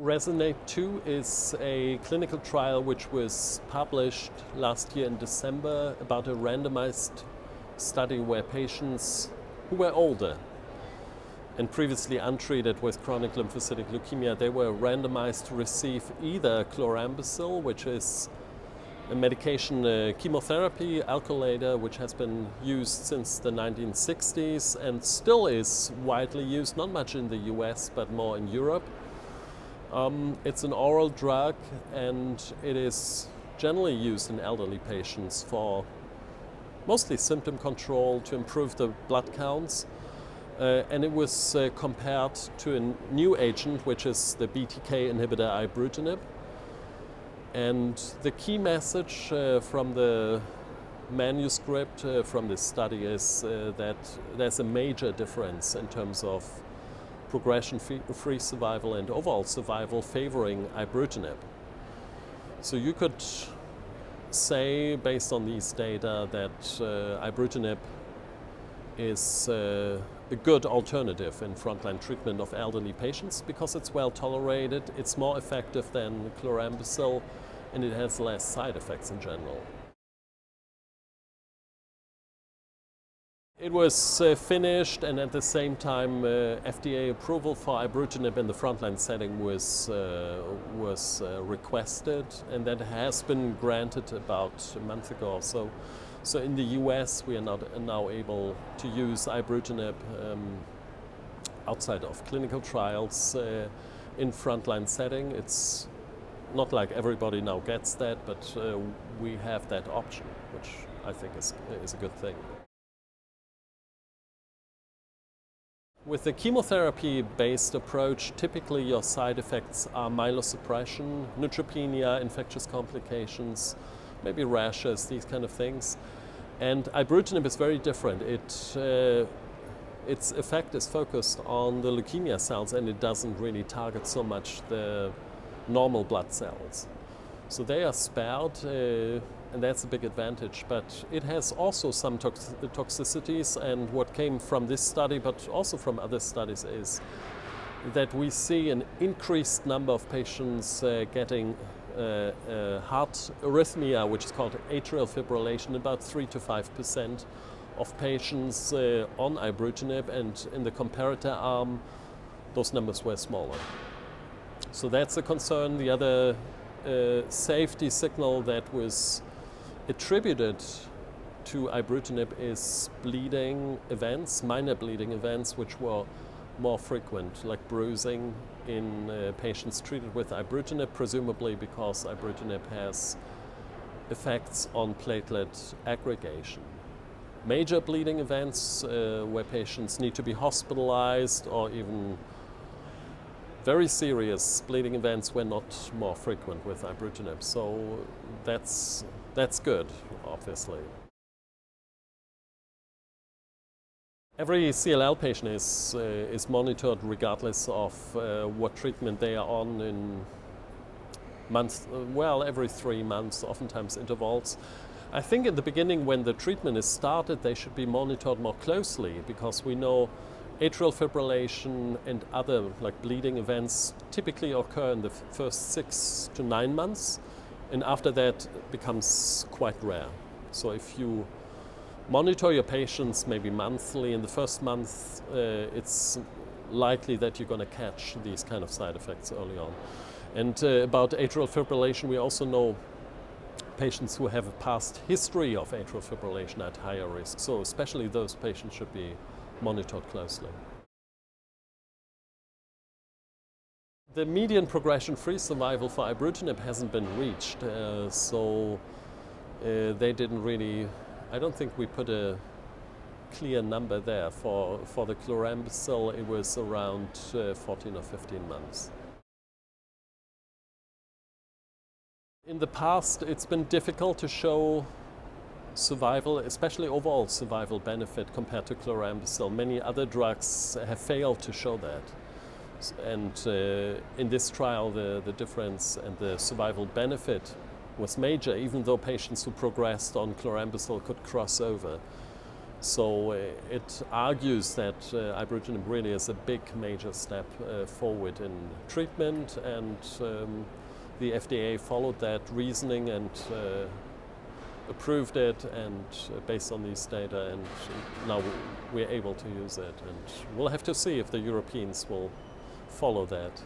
RESONATE2 is a clinical trial which was published last year in December about a randomized study where patients who were older and previously untreated with chronic lymphocytic leukemia, they were randomized to receive either chlorambucil, which is a medication, chemotherapy alkylator, which has been used since the 1960s and still is widely used, not much in the US, but more in Europe. It's an oral drug and it is generally used in elderly patients for mostly symptom control to improve the blood counts. And it was compared to a new agent, which is the BTK inhibitor Ibrutinib. And the key message from the manuscript from this study is that there's a major difference in terms of progression-free survival and overall survival favoring Ibrutinib. So you could say, based on these data, that Ibrutinib is a good alternative in frontline treatment of elderly patients because it's well tolerated, it's more effective than chlorambucil, and it has less side effects in general. It was finished, and at the same time FDA approval for Ibrutinib in the frontline setting was requested, and that has been granted about a month ago or so. So in the US we are now able to use Ibrutinib outside of clinical trials in frontline setting. It's not like everybody now gets that, but we have that option, which I think is a good thing. With the chemotherapy-based approach, typically your side effects are myelosuppression, neutropenia, infectious complications, maybe rashes, these kind of things. And Ibrutinib is very different. Its effect is focused on the leukemia cells, and it doesn't really target so much the normal blood cells. So they are spared, and that's a big advantage. But it has also some toxicities, and what came from this study, but also from other studies, is that we see an increased number of patients getting heart arrhythmia, which is called atrial fibrillation, about 3 to 5% of patients on Ibrutinib, and in the comparator arm, those numbers were smaller. So that's a concern. The other safety signal that was attributed to Ibrutinib is bleeding events, minor bleeding events, which were more frequent, like bruising in patients treated with Ibrutinib, presumably because Ibrutinib has effects on platelet aggregation. Major bleeding events where patients need to be hospitalized, or even very serious bleeding events, were not more frequent with Ibrutinib. So that's good, obviously. Every CLL patient is monitored regardless of what treatment they are on in months, every 3 months, oftentimes intervals. I think in the beginning, when the treatment is started, they should be monitored more closely, because we know atrial fibrillation and other like bleeding events typically occur in the first 6 to 9 months, and after that it becomes quite rare. So if you monitor your patients maybe monthly in the first month, it's likely that you're going to catch these kind of side effects early on. And about atrial fibrillation, we also know patients who have a past history of atrial fibrillation at higher risk. So especially those patients should be monitored closely. The median progression-free survival for Ibrutinib hasn't been reached, so they didn't really. I don't think we put a clear number there. For the chlorambucil, it was around 14 or 15 months. In the past, it's been difficult to show survival, especially overall survival benefit compared to chlorambucil. Many other drugs have failed to show that. And in this trial, the difference and the survival benefit was major, even though patients who progressed on chlorambucil could cross over. So it argues that ibrutinib really is a big major step forward in treatment, and the FDA followed that reasoning and approved it, and based on these data, and now we're able to use it, and we'll have to see if the Europeans will follow that.